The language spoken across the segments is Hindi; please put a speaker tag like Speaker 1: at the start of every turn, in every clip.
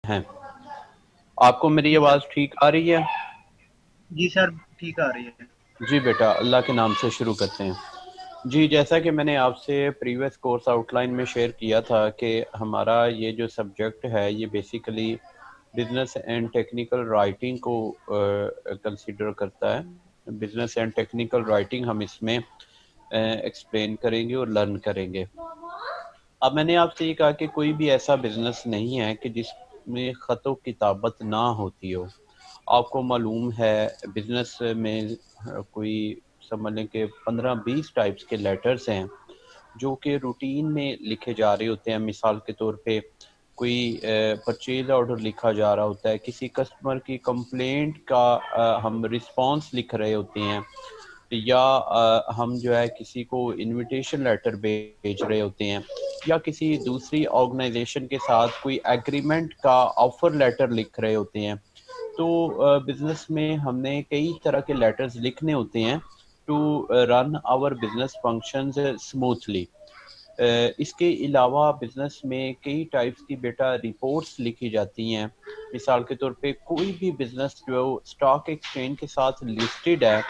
Speaker 1: हैं। आपको मेरी
Speaker 2: जी सर।
Speaker 1: आवाज़ ठीक आ रही है?
Speaker 2: जी सर, ठीक आ रही है।
Speaker 1: जी बेटा, अल्लाह के नाम से शुरू करते हैं। जी, जैसा कि मैंने आपसे प्रीवियस कोर्स आउटलाइन में शेयर किया था कि हमारा ये जो सब्जेक्ट है ये basically business and technical writing को कंसीडर करता है। बिजनेस एंड टेक्निकल राइटिंग हम इसमें एक्सप्लेन करेंगे और लर्न करेंगे। अब मैंने आपसे ये कहा कि कोई भी ऐसा बिजनेस नहीं है कि जिसमें ख़त किताबत ना होती हो। आपको मालूम है बिजनेस में कोई समझ लें कि 15-20 टाइप्स के लेटर्स हैं जो कि रूटीन में लिखे जा रहे होते हैं। मिसाल के तौर पे कोई परचेज ऑर्डर लिखा जा रहा होता है, किसी कस्टमर की कंप्लेंट का हम रिस्पांस लिख रहे होते हैं, या हम जो है किसी को इनविटेशन लेटर भेज रहे होते हैं, या किसी दूसरी ऑर्गेनाइजेशन के साथ कोई एग्रीमेंट का ऑफर लेटर लिख रहे होते हैं। तो बिजनेस में हमने कई तरह के लेटर्स लिखने होते हैं to run our business functions smoothly. इसके अलावा बिजनेस में कई टाइप्स की बेटा रिपोर्ट्स लिखी जाती हैं। मिसाल के तौर पे कोई भी बिजनेस जो स्टॉक एक्सचेंज के साथ लिस्टेड है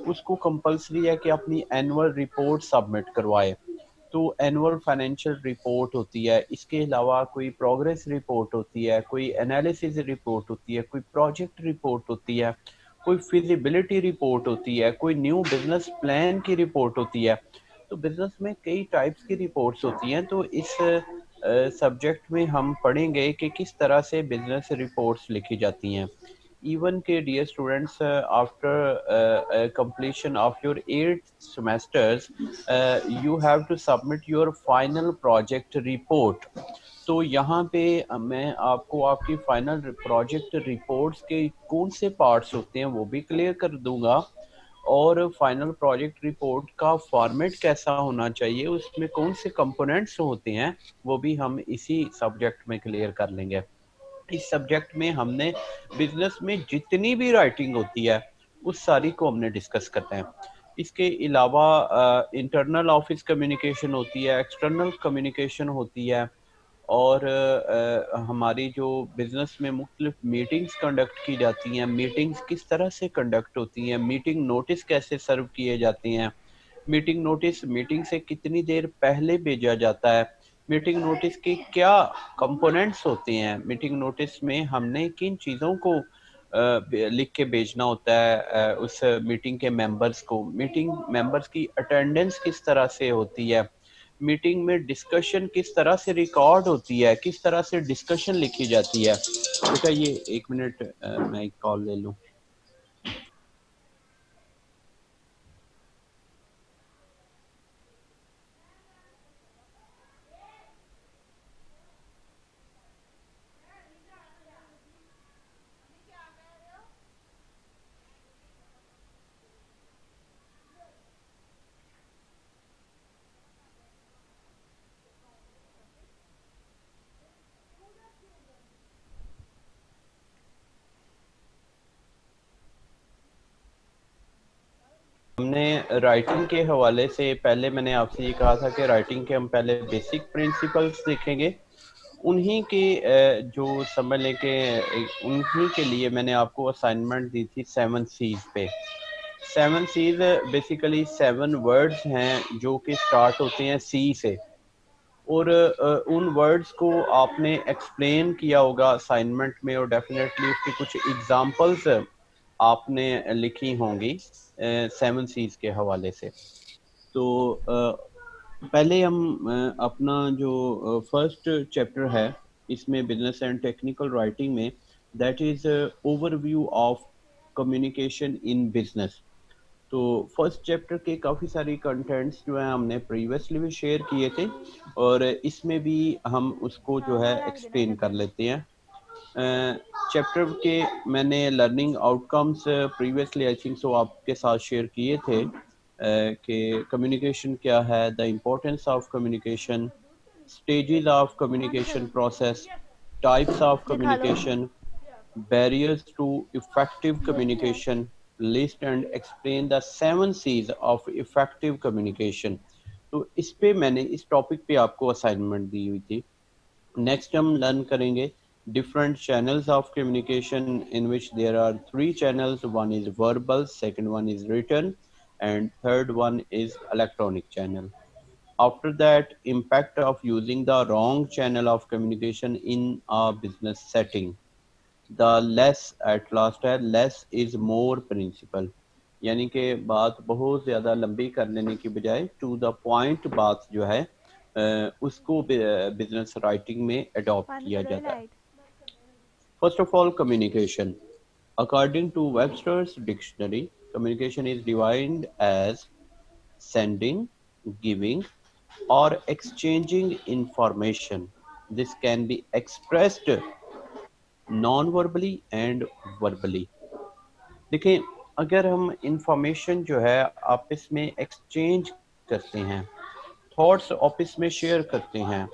Speaker 1: उसको कंपलसरी है कि अपनी एनुअल रिपोर्ट सबमिट करवाए। तो एनुअल फाइनेंशियल रिपोर्ट होती है, इसके अलावा कोई प्रोग्रेस रिपोर्ट होती है, कोई एनालिसिस रिपोर्ट होती है, कोई प्रोजेक्ट रिपोर्ट होती है, कोई फिजिबिलिटी रिपोर्ट होती है, कोई न्यू बिजनेस प्लान की रिपोर्ट होती है। तो बिजनेस में कई टाइप्स की रिपोर्ट्स होती हैं। तो इस सब्जेक्ट में हम पढ़ेंगे कि किस तरह से बिजनेस रिपोर्ट्स लिखी जाती हैं। even के dear students, after completion of your 8 semesters, you have to submit your final project report। तो यहाँ पे मैं आपको आपकी फाइनल प्रोजेक्ट रिपोर्ट्स के कौन से पार्ट्स होते हैं वो भी क्लियर कर दूंगा, और फाइनल प्रोजेक्ट रिपोर्ट का फॉर्मेट कैसा होना चाहिए, उसमें कौन से कंपोनेंट्स होते हैं वो भी हम इसी सब्जेक्ट में क्लियर कर लेंगे। इस सब्जेक्ट में हमने बिजनेस में जितनी भी राइटिंग होती है उस सारी को हमने डिस्कस करते हैं। इसके अलावा इंटरनल ऑफिस कम्युनिकेशन होती है, एक्सटर्नल कम्युनिकेशन होती है, और हमारी जो बिजनेस में मुख्तलिफ मीटिंग्स कंडक्ट की जाती हैं, मीटिंग्स किस तरह से कंडक्ट होती हैं, मीटिंग नोटिस कैसे सर्व किए जाते हैं, मीटिंग नोटिस मीटिंग से कितनी देर पहले भेजा जाता है, मीटिंग नोटिस के क्या कंपोनेंट्स होते हैं, मीटिंग नोटिस में हमने किन चीज़ों को लिख के भेजना होता है उस मीटिंग के मेंबर्स को, मीटिंग मेंबर्स की अटेंडेंस किस तरह से होती है, मीटिंग में डिस्कशन किस तरह से रिकॉर्ड होती है, किस तरह से डिस्कशन लिखी जाती है। बेटा ये 1 मिनट, मैं एक कॉल ले लूँ। हमने राइटिंग के हवाले से पहले मैंने आपसे ये कहा था कि राइटिंग के हम पहले बेसिक प्रिंसिपल्स देखेंगे। उन्हीं के जो समझ लें कि उन्हीं के लिए मैंने आपको असाइनमेंट दी थी 7 C's पे। 7 C's बेसिकली 7 वर्ड्स हैं जो कि स्टार्ट होते हैं सी से, और उन वर्ड्स को आपने एक्सप्लेन किया होगा असाइनमेंट में, और डेफिनेटली उसकी कुछ एग्जांपल्स आपने लिखी होंगी 7 C's के हवाले से। तो पहले हम अपना जो फर्स्ट चैप्टर है इसमें बिजनेस एंड टेक्निकल राइटिंग में, that is overview of communication in business. तो फर्स्ट चैप्टर के काफ़ी सारे कंटेंट्स जो हैं हमने प्रीवियसली भी शेयर किए थे, और इसमें भी हम उसको जो है एक्सप्लेन कर लेते हैं। चैप्टर के मैंने learning outcomes previously I think so आपके साथ शेयर किए थे कि कम्युनिकेशन क्या है, the importance of communication, stages of communication process, types of
Speaker 3: दिखा लो।
Speaker 1: Communication, barriers to effective communication, list and explain the 7 C's of effective communication। तो इस पे मैंने इस टॉपिक पे आपको असाइनमेंट दी हुई थी। नेक्स्ट हम लर्न करेंगे different channels of communication, in which there are three channels. One is verbal, second one is written, and third one is electronic channel. After that, impact of using the wrong channel of communication in a business setting. The less at last है, less is more principle, यानी कि बात बहुत ज़्यादा लंबी कर लेने की बजाय टू द पॉइंट बात जो है उसको बिजनेस राइटिंग में अडॉप्ट किया जाता है. First of all, communication. According to Webster's dictionary, communication is defined as sending, giving, or exchanging information. This can be expressed non-verbally and verbally. देखिए, अगर हम इंफॉर्मेशन जो है आपस में एक्सचेंज करते हैं, थॉट्स आपस में शेयर करते हैं,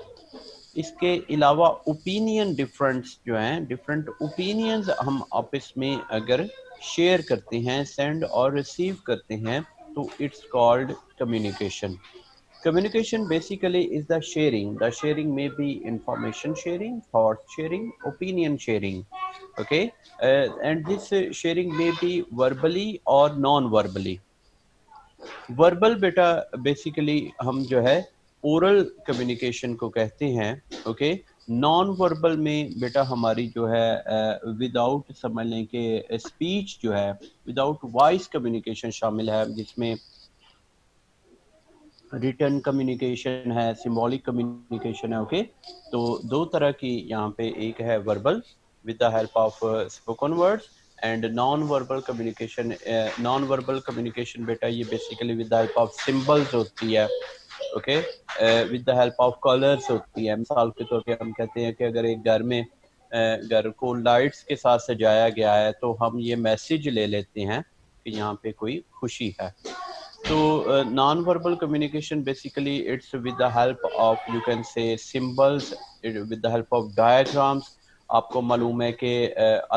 Speaker 1: इसके अलावा ओपिनियन डिफरेंस जो हैं, डिफरेंट ओपिनियंस हम आपस में अगर शेयर करते हैं, सेंड और रिसीव करते हैं, तो it's called communication. Communication basically is the sharing. The sharing may be information sharing, thought sharing, opinion sharing. Okay, and this sharing may be verbally or non-verbally. Verbal बेटा basically हम जो है oral communication को कहते हैं. Okay, non-verbal में बेटा हमारी जो है without समझ लें कि speech जो है without voice communication शामिल है, जिसमें रिटर्न कम्युनिकेशन है, सिंबॉलिक कम्युनिकेशन है. ओके, तो दो तरह की यहाँ पे, एक है verbal with the help of spoken words, and non verbal communication. Non verbal communication बेटा ये basically with the help of symbols होती है. Okay, with the help of colours होती है. मिसाल के तौर पे हम कहते हैं कि अगर एक घर में घर को लाइट्स के साथ सजाया गया है, तो हम ये मैसेज ले लेते हैं कि यहाँ पे कोई खुशी है. So non-verbal communication basically it's with the help of, you can say, symbols, with the help of diagrams. आपको मालूम है कि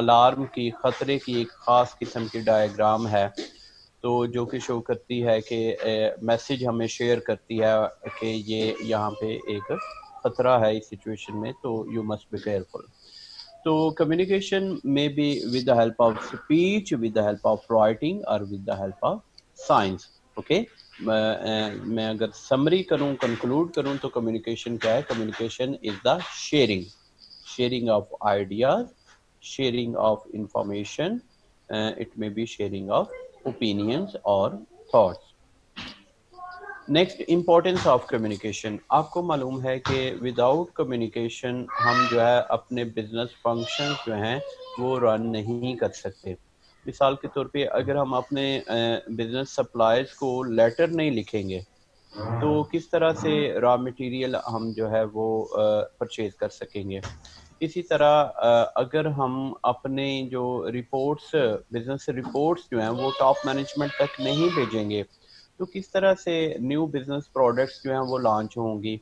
Speaker 1: अलार्म की ख़तरे की एक ख़ास किस्म की डायग्राम है, तो जो कि शो करती है कि मैसेज हमें शेयर करती है कि ये यहाँ पे एक ख़तरा है इस सिचुएशन में, तो यू मस्ट बी केयरफुल. तो कम्युनिकेशन में be with the help of speech, with the help of writing और with the help of science. Okay, मैं अगर समरी करूं, कंक्लूड करूं, तो कम्युनिकेशन क्या है? Communication is the sharing, sharing of ideas, sharing of information, it may be sharing of opinions और thoughts. Next, importance of communication. आपको मालूम है कि विदाउट कम्युनिकेशन हम जो है अपने बिजनेस फंक्शंस जो हैं वो रन नहीं कर सकते. मिसाल के तौर पे अगर हम अपने बिजनेस सप्लायर्स को लेटर नहीं लिखेंगे, तो किस तरह से रॉ मटेरियल हम जो है वो परचेज कर सकेंगे. इसी तरह अगर हम अपने जो रिपोर्ट्स, बिजनेस रिपोर्ट्स जो हैं वो टॉप मैनेजमेंट तक नहीं भेजेंगे, तो किस तरह से न्यू बिजनेस प्रोडक्ट्स जो हैं वो लॉन्च होंगी,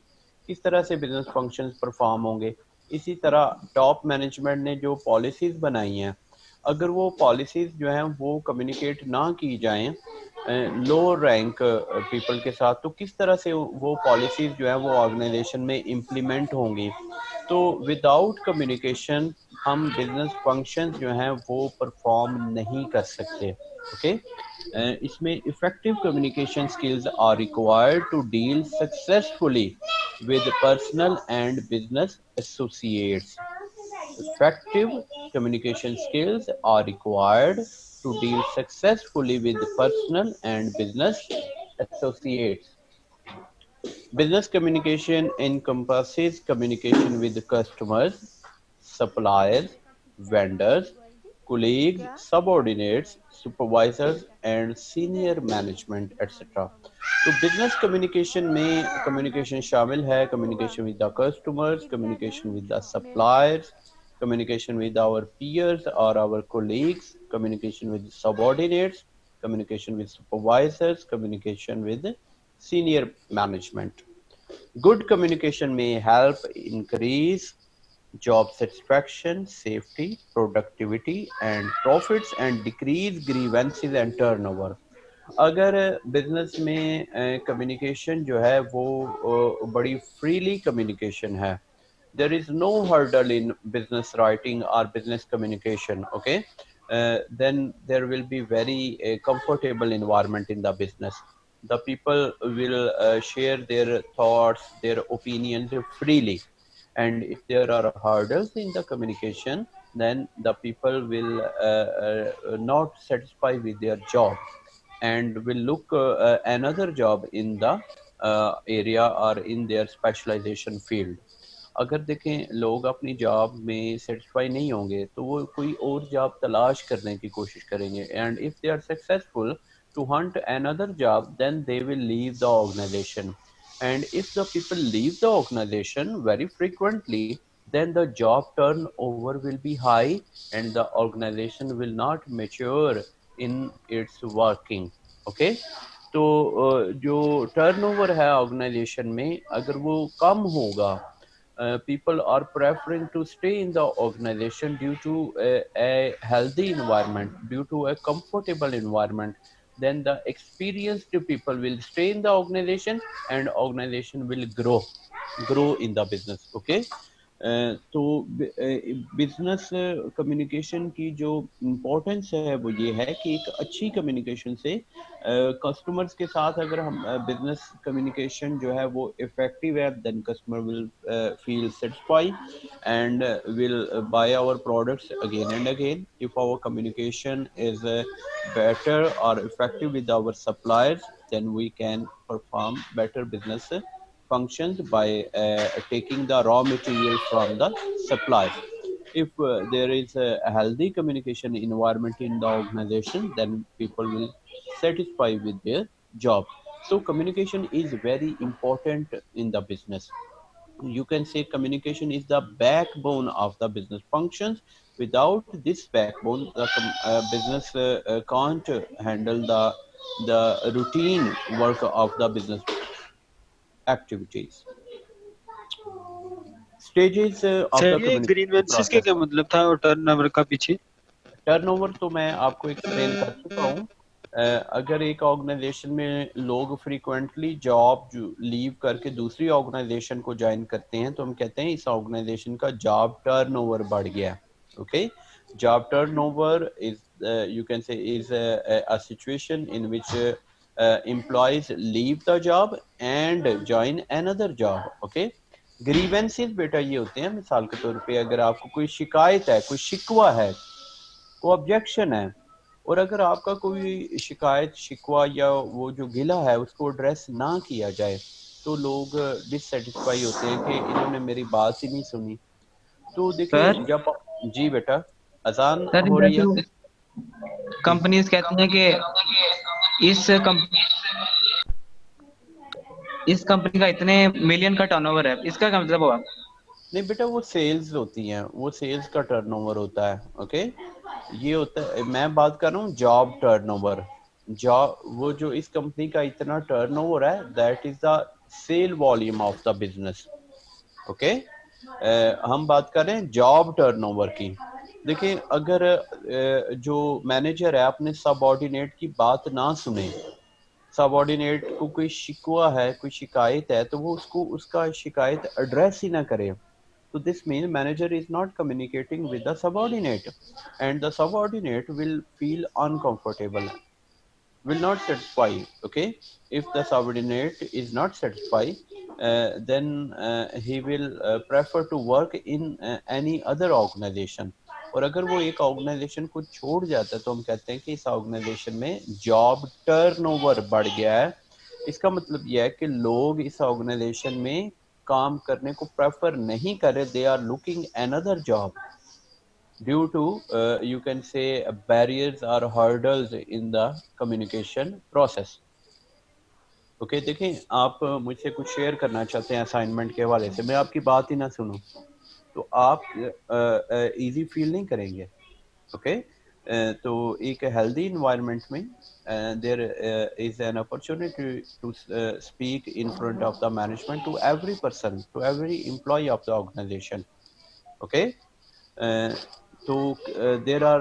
Speaker 1: किस तरह से बिजनेस फंक्शंस परफॉर्म होंगे. इसी तरह टॉप मैनेजमेंट ने जो पॉलिसीज़ बनाई हैं, अगर वो पॉलिसीज़ जो हैं वो कम्युनिकेट ना की जाएं लो रैंक पीपल के साथ, तो किस तरह से वो पॉलिसीज़ जो है वो ऑर्गेनाइजेशन में इम्प्लीमेंट होंगी. तो विदाउट कम्युनिकेशन हम बिजनेस फंक्शंस जो हैं वो परफॉर्म नहीं कर सकते. ओके, इसमें effective communication skills are required to deal successfully with personal and business associates. Effective communication skills are required to deal successfully with personal and business associates. Business communication encompasses communication with customers, suppliers, vendors, colleagues, subordinates, supervisors, and senior management, etc. तो बिजनेस कम्युनिकेशन में कम्युनिकेशन शामिल है communication with the customers, communication with the suppliers, communication with our peers or our colleagues, communication with subordinates, communication with supervisors, communication with senior management. Good communication may help increase job satisfaction, safety, productivity, and profits, and decrease grievances and turnover. अगर बिजनेस में कम्युनिकेशन जो है वो बड़ी फ्रीली कम्युनिकेशन है, there is no hurdle in business writing or business communication, okay, then there will be very comfortable environment in the business. The people will share their thoughts, their opinions freely, and if there are hurdles in the communication, then the people will not satisfy with their job and will look another job in the area or in their specialization field. अगर देखें लोग अपनी जॉब में सेटिस्फाई नहीं होंगे तो वो कोई और जॉब तलाश करने की कोशिश करेंगे, and if they are successful to hunt another job, then they will leave the organization. And if the people leave the organization very frequently, then the job turnover will be high and the organization will not mature in its working. Okay, तो जो टर्नओवर है ऑर्गेनाइजेशन में अगर वो कम होगा, people are preferring to stay in the organization due to a healthy environment, due to a comfortable environment, then the experienced people will stay in the organization and organization will grow in the business. Okay, तो बिजनेस कम्युनिकेशन की जो इम्पोर्टेंस है वो ये है कि एक अच्छी कम्युनिकेशन से कस्टमर्स के साथ अगर हम बिजनेस कम्युनिकेशन जो है वो इफेक्टिव है, then customer will feel satisfied and will buy our products again and again. If our communication is better or effective with our suppliers, then we can perform better business functions by taking the raw material from the supplier. If there is a healthy communication environment in the organization, then people will satisfy with their job. So communication is very important in the business. You can say communication is the backbone of the business functions. Without this backbone, the business can't handle the routine work of the business activities. Stages of the
Speaker 3: sir ये
Speaker 1: communication
Speaker 3: ग्रीनवेंसेस का
Speaker 1: process.
Speaker 3: क्या मतलब था और टर्नओवर का पीछे?
Speaker 1: टर्नओवर तो मैं आपको एक्सप्लेन कर चुका हूँ. अगर एक ऑर्गेनाइजेशन में लोग फ्रीक्वेंटली जॉब लीव करके दूसरी ऑर्गेनाइजेशन को ज्वाइन करते हैं तो हम कहते हैं इस ऑर्गेनाइजेशन का जॉब टर्नओवर बढ़ गया. Okay, job turnover is you can say is a situation in which employees leave the job and join another job. Okay, grievances बेटा ये होते हैं, मिसाल के तौर पे अगर आपको कोई शिकायत है, कोई शिकवा है, को ऑब्जेक्शन है, और अगर आपका कोई शिकायत शिकवा या वो जो गिला है उसको एड्रेस ना किया जाए तो लोग डिससेटिस्फाई होते हैं कि इन्होंने मेरी बात ही नहीं सुनी. तो
Speaker 4: सर
Speaker 1: देखें जब जी बेटा अजान
Speaker 4: सर
Speaker 1: हो
Speaker 4: इधर
Speaker 1: रही है.
Speaker 4: जो कंपनीज कहती हैं कि इस कंपनी का इतने मिलियन का टर्नओवर है, इसका क्या मतलब हुआ?
Speaker 1: नहीं बेटा, वो सेल्स होती हैं, वो सेल्स का टर्नओवर होता है. ओके, ये होता है, मैं बात कर रहा हूँ जॉब टर्नओवर. जॉब वो जो इस कंपनी का इतना टर्नओवर है, that is the sale volume of the business. Okay, हम बात कर रहे हैं जॉब टर्नओवर की. देखिए अगर जो मैनेजर है अपने सबऑर्डिनेट की बात ना सुने, सबऑर्डिनेट को कोई शिकवा है, कोई शिकायत है, तो वो उसको उसका शिकायत एड्रेस ही ना करे, so this means manager is not communicating with the subordinate and the subordinate will feel uncomfortable, will not satisfy. Okay, if the subordinate is not satisfied, then he will prefer to work in any other organization. और अगर वो एक ऑर्गेनाइजेशन को छोड़ जाता है तो हम कहते हैं कि इस ऑर्गेनाइजेशन में जॉब टर्नओवर बढ़ गया है. इसका मतलब यह है कि लोग इस ऑर्गेनाइजेशन में काम करने को प्रेफर नहीं कर रहे, they are looking another job due to you can say barriers or hurdles in the communication process. Okay, देखें आप मुझसे कुछ शेयर करना चाहते हैं असाइनमेंट के हवाले से, मैं आपकी बात ही ना सुनूं तो आप इजी फील नहीं करेंगे. ओके, तो एक हेल्दी इन्वायरमेंट में there is an opportunity to speak in front of the management to every person, to every employee of the organization. Okay, तो there are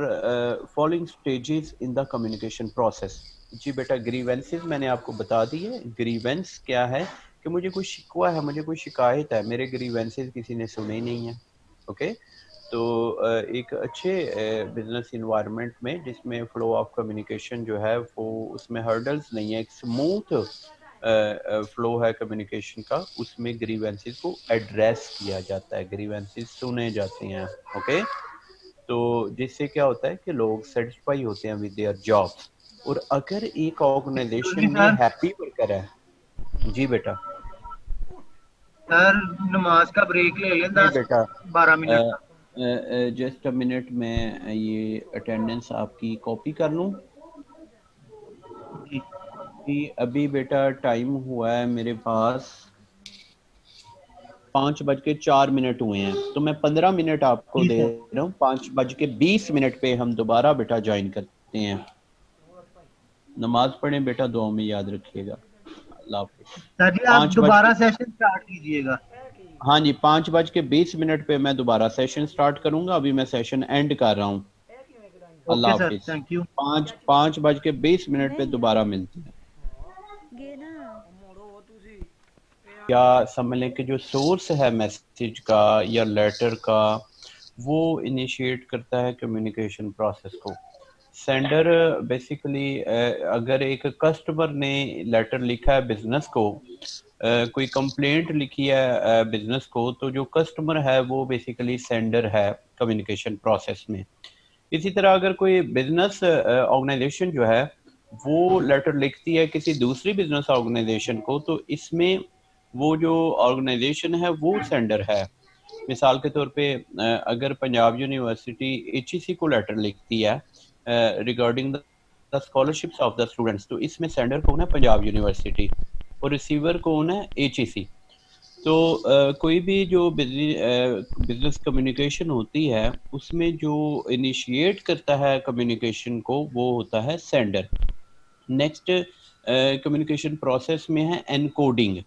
Speaker 1: following stages in the communication process. जी बेटा, ग्रीवेंसेस मैंने आपको बता दी है. ग्रीवेंस क्या है कि मुझे कोई शिकवा है, मुझे कोई शिकायत है, मेरे ग्रीवेंसेस किसी ने सुने ही नहीं है। ओके, तो एक अच्छे बिजनेस इन्वायरमेंट में जिसमें फ्लो ऑफ कम्युनिकेशन जो है वो उसमें हर्डल्स नहीं है, एक स्मूथ फ्लो है कम्युनिकेशन का, उसमें ग्रीवेंसेस को एड्रेस किया जाता है, ग्रीवेंसेस सुने जाते हैं। ओके, तो जिससे क्या होता है कि लोग सेटिस्फाई होते हैं विद देयर जॉब्स। और अगर एक ऑर्गेनाइजेशन में
Speaker 2: सर
Speaker 1: हैप्पी वर्कर है, जी बेटा,
Speaker 2: सर नमाज का ब्रेक ले लें
Speaker 1: जी
Speaker 2: 10
Speaker 1: बेटा,
Speaker 2: 12 मिनट का।
Speaker 1: जस्ट अ मिनट में ये अटेंडेंस आपकी कॉपी कर लूँ।
Speaker 2: जी
Speaker 1: अभी बेटा टाइम हुआ है मेरे पास 5:04 हुए हैं, तो मैं 15 मिनट आपको
Speaker 2: जी
Speaker 1: दे
Speaker 2: सर।
Speaker 1: रहा हूँ। 5:20 पे हम दोबारा बेटा ज्वाइन करते हैं। नमाज पढ़ें बेटा, दुआ में याद रखिएगा। अल्लाह हाफिज।
Speaker 2: सर जी आप
Speaker 1: पाँच बज के
Speaker 2: दोबारा सेशन स्टार्ट कीजिएगा।
Speaker 1: हाँ जी, 5:20 पे मैं दोबारा सेशन स्टार्ट करूंगा। अभी मैं सेशन एंड कर रहा हूँ। अल्लाह
Speaker 2: ओके सर,
Speaker 1: हाफिज।
Speaker 2: Thank you.
Speaker 1: 5:20 पे दोबारा मिलते हैं। क्या समझ लें कि जो सोर्स है मैसेज का या लेटर का, वो इनिशिएट करता है कम्युनिकेशन प्रोसेस को। सेंडर बेसिकली अगर एक कस्टमर ने लेटर लिखा है बिजनेस को, कोई कंप्लेंट लिखी है बिजनेस को, तो जो कस्टमर है वो बेसिकली सेंडर है कम्युनिकेशन प्रोसेस में। इसी तरह अगर कोई बिजनेस ऑर्गेनाइजेशन जो है वो लेटर लिखती है किसी दूसरी बिजनेस ऑर्गेनाइजेशन को, तो इसमें वो जो ऑर्गेनाइजेशन है वो सेंडर है। मिसाल के तौर पे अगर पंजाब यूनिवर्सिटी एचईसी को लेटर लिखती है regarding the scholarships of the students, तो इसमें सेंडर कौन है? पंजाब यूनिवर्सिटी, और रिसीवर कौन है? एचईसी। तो कोई भी जो बिजनेस कम्युनिकेशन होती है उसमें जो इनिशिएट करता है कम्युनिकेशन को वो होता है सेंडर। नेक्स्ट कम्युनिकेशन प्रोसेस में है एनकोडिंग।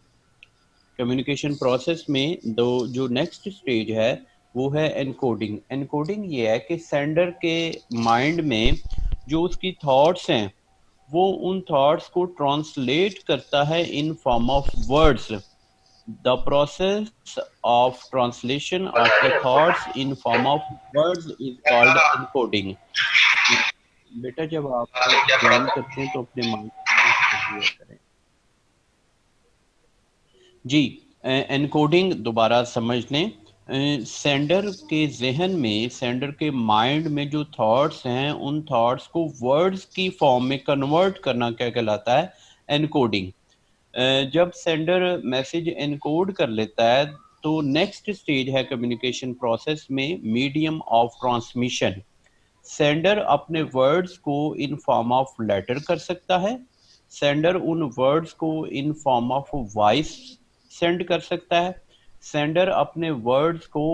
Speaker 1: कम्युनिकेशन प्रोसेस में दो जो नेक्स्ट स्टेज है वो है एनकोडिंग। एनकोडिंग ये है कि सेंडर के माइंड में जो उसकी थॉट्स हैं वो उन थॉट्स को ट्रांसलेट करता है इन form of words. The process of translation of the thoughts in form of words is called encoding. बेटा जब आप ज्वाइन करते हैं तो अपने माइक को दिया करें। जी, एनकोडिंग दोबारा समझ लें। सेंडर के जहन में, सेंडर के माइंड में जो थॉट्स हैं उन थॉट्स को वर्ड्स की फॉर्म में कन्वर्ट करना क्या कहलाता है? एनकोडिंग। जब सेंडर मैसेज एनकोड कर लेता है तो नेक्स्ट स्टेज है कम्युनिकेशन प्रोसेस में मीडियम ऑफ ट्रांसमिशन। सेंडर अपने वर्ड्स को इन फॉर्म ऑफ लेटर कर सकता है, सेंडर उन वर्ड्स को इन फॉर्म ऑफ वॉइस सेंड कर सकता है, सेंडर अपने वर्ड्स को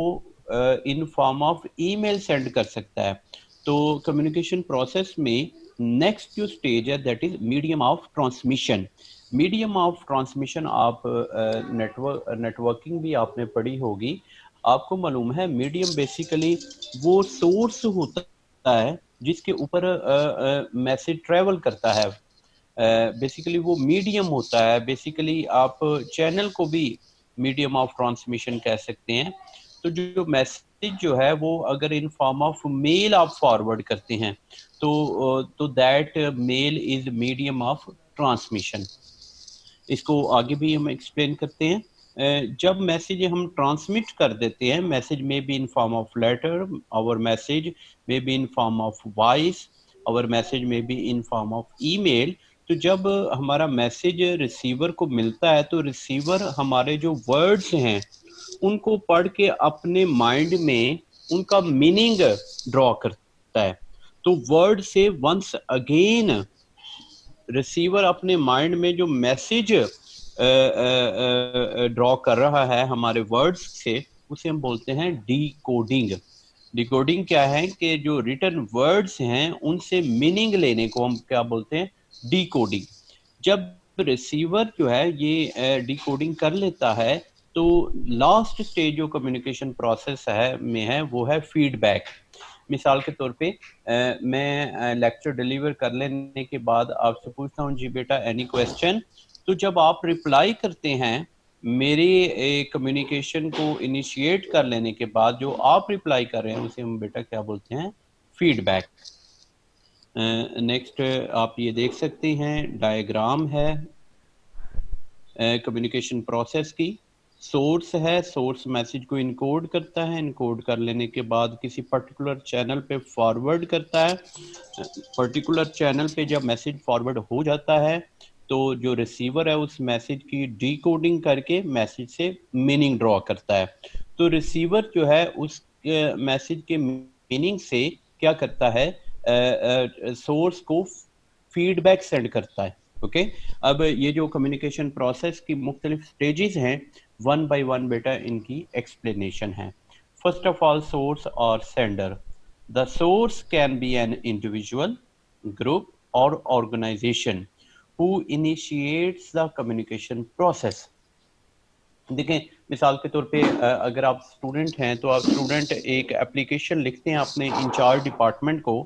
Speaker 1: इन फॉर्म ऑफ ईमेल सेंड कर सकता है। तो कम्युनिकेशन प्रोसेस में नेक्स्ट जो स्टेज है that is medium of transmission. Medium of transmission आप नेटवर्किंग भी आपने पढ़ी होगी, आपको मालूम है मीडियम बेसिकली वो सोर्स होता है जिसके ऊपर मैसेज ट्रेवल करता है। बेसिकली वो मीडियम होता है। बेसिकली आप चैनल को भी मीडियम ऑफ ट्रांसमिशन कह सकते हैं। तो जो मैसेज जो है वो अगर इन फॉर्म ऑफ मेल आप फॉरवर्ड करते हैं तो that mail is medium of transmission. इसको आगे भी हम एक्सप्लेन करते हैं। जब मैसेज हम ट्रांसमिट कर देते हैं, message may be in form of letter, our message may be in form of voice, our message may be in form of email. तो जब हमारा मैसेज रिसीवर को मिलता है तो रिसीवर हमारे जो वर्ड्स हैं उनको पढ़ के अपने माइंड में उनका मीनिंग ड्रॉ करता है। तो वर्ड से वंस अगेन रिसीवर अपने माइंड में जो मैसेज ड्रॉ कर रहा है हमारे वर्ड्स से, उसे हम बोलते हैं डिकोडिंग। डिकोडिंग क्या है कि जो रिटन वर्ड्स हैं उनसे मीनिंग लेने को हम क्या बोलते हैं? डिकोडिंग। जब रिसीवर जो है ये डिकोडिंग कर लेता है तो लास्ट स्टेज जो कम्युनिकेशन प्रोसेस है में है वो है फीडबैक। मिसाल के तौर पे मैं लेक्चर डिलीवर कर लेने के बाद आपसे पूछता हूँ, जी बेटा एनी क्वेश्चन? तो जब आप रिप्लाई करते हैं मेरे कम्युनिकेशन को इनिशिएट कर लेने के बाद जो आप रिप्लाई कर रहे हैं उसे हम बेटा क्या बोलते हैं, फीडबैक। नेक्स्ट आप ये देख सकते हैं डायग्राम है कम्युनिकेशन प्रोसेस की। सोर्स है, सोर्स मैसेज को इनकोड करता है, इनकोड कर लेने के बाद किसी पर्टिकुलर चैनल पे फॉरवर्ड करता है। पर्टिकुलर चैनल पे जब मैसेज फॉरवर्ड हो जाता है तो जो रिसीवर है उस मैसेज की डीकोडिंग करके मैसेज से मीनिंग ड्रॉ करता है। तो रिसीवर जो है उस मैसेज के मीनिंग से क्या करता है, सोर्स को फीडबैक सेंड करता है। ओके अब ये जो कम्युनिकेशन प्रोसेस की मुख्तलिफ स्टेजेस हैं वन बाय वन बेटा इनकी एक्सप्लेनेशन है। फर्स्ट ऑफ ऑल सोर्स और sender. The source can be an individual, group और organization who initiates the communication process. देखें मिसाल के तौर पे अगर आप स्टूडेंट हैं तो आप स्टूडेंट एक एप्लीकेशन लिखते हैं अपने इंचार्ज डिपार्टमेंट को,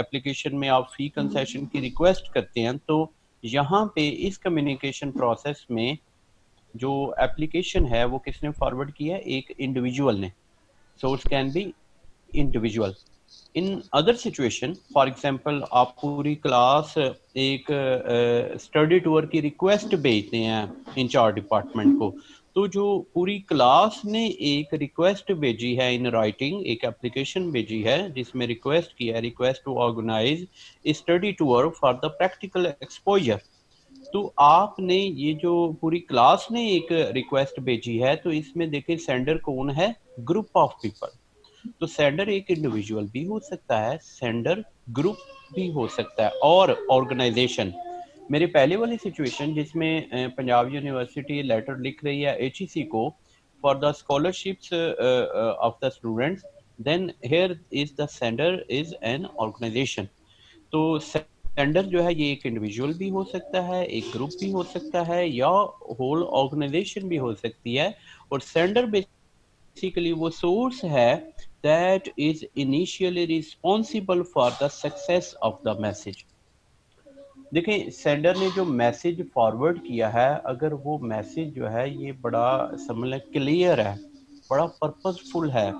Speaker 1: एप्लीकेशन में आप फी कंसेशन की रिक्वेस्ट करते हैं, तो यहाँ पे इस कम्युनिकेशन प्रोसेस में जो एप्लीकेशन है वो किसने फॉरवर्ड किया है, एक इंडिविजुअल ने। Source can B individual. In other situation for example आप पूरी क्लास एक स्टडी टूर की रिक्वेस्ट भेजते हैं इंचार्ज डिपार्टमेंट को, तो जो पूरी क्लास ने एक रिक्वेस्ट भेजी है इन राइटिंग, एक एप्लीकेशन भेजी है जिसमें रिक्वेस्ट किया है, request to organise study tour for the practical exposure. तो आपने ये जो पूरी क्लास ने एक रिक्वेस्ट भेजी है तो इसमें देखें सेंडर कौन है, ग्रुप ऑफ पीपल। तो सेंडर एक इंडिविजुअल भी हो सकता है, सेंडर ग्रुप भी हो सकता है, और ऑर्गेनाइजेशन। मेरे पहले वाली सिचुएशन जिसमें पंजाब यूनिवर्सिटी लेटर लिख रही है HEC को for the scholarships of the students, then here is the sender is an organisation. तो सेंडर जो है ये एक इंडिविजुअल भी हो सकता है, एक ग्रुप भी हो सकता है, या होल ऑर्गेनाइजेशन भी हो सकती है। और सेंडर बेसिकली वो सोर्स है that is initially responsible for the success of the message। देखिए सेंडर ने जो मैसेज फॉरवर्ड किया है, अगर वो मैसेज जो है ये बड़ा समझ लें क्लियर है, बड़ा पर्पसफुल है,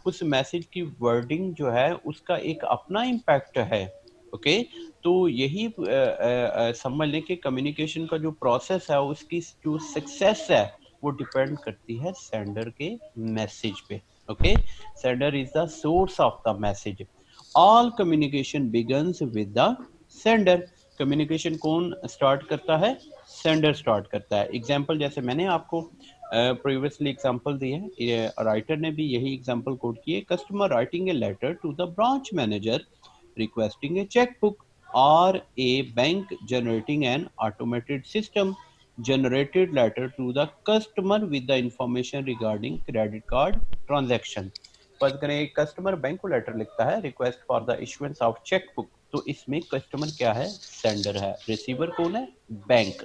Speaker 1: उस मैसेज की वर्डिंग जो है उसका एक अपना इम्पैक्ट है। ओके तो यही समझ लें कि कम्युनिकेशन का जो प्रोसेस है उसकी जो सक्सेस है वो डिपेंड करती है सेंडर के मैसेज पे। Okay sender is the source of the message. All communication begins with the sender. Communication कौन स्टार्ट करता है, सेंडर स्टार्ट करता है। एग्जांपल जैसे मैंने आपको प्रीवियसली एग्जांपल दी है, राइटर ने भी यही एग्जांपल कोट किए। Customer writing a letter to the branch manager requesting a chequebook, और a bank generating an automated system generated letter to the customer with the information regarding credit card transaction। फर्ज करें एक कस्टमर बैंक को लेटर लिखता है request for the issuance of cheque book, तो इसमें कस्टमर क्या है, सेंडर है, रिसीवर कौन है, बैंक।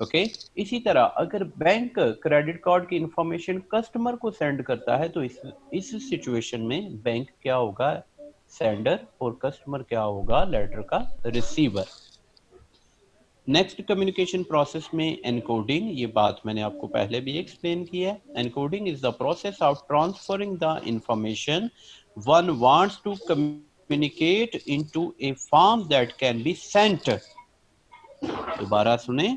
Speaker 1: ओके इसी तरह अगर बैंक क्रेडिट कार्ड की इंफॉर्मेशन कस्टमर को सेंड करता है तो इस सिचुएशन में बैंक क्या होगा, सेंडर, और कस्टमर क्या होगा, लेटर का रिसीवर। नेक्स्ट कम्युनिकेशन प्रोसेस में एनकोडिंग, ये बात मैंने आपको पहले भी एक्सप्लेन की है। Encoding is the process of transferring the information one wants to communicate into a form that can be sent. दोबारा सुने,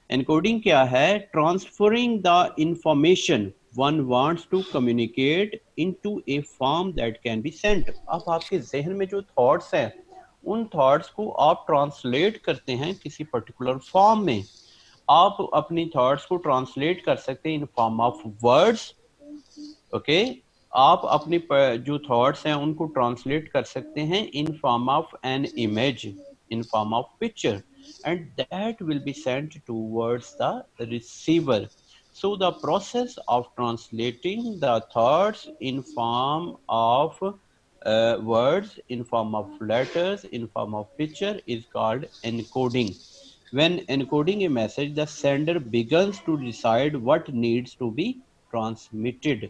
Speaker 1: एनकोडिंग क्या है, transferring the information one wants to communicate into a form that can be sent. अब आपके जहन में जो थॉट्स हैं उन थॉट्स को आप ट्रांसलेट करते हैं किसी पर्टिकुलर फॉर्म में। आप अपनी थॉट्स को ट्रांसलेट कर सकते हैं in form of words. Okay आप अपनी जो थॉट्स हैं उनको ट्रांसलेट कर सकते हैं in form of an image, in form of picture, and that will be sent towards the receiver. So the process of translating the thoughts in form of words, in form of letters, in form of picture is called encoding. When encoding a message, the sender begins to decide what needs to be transmitted.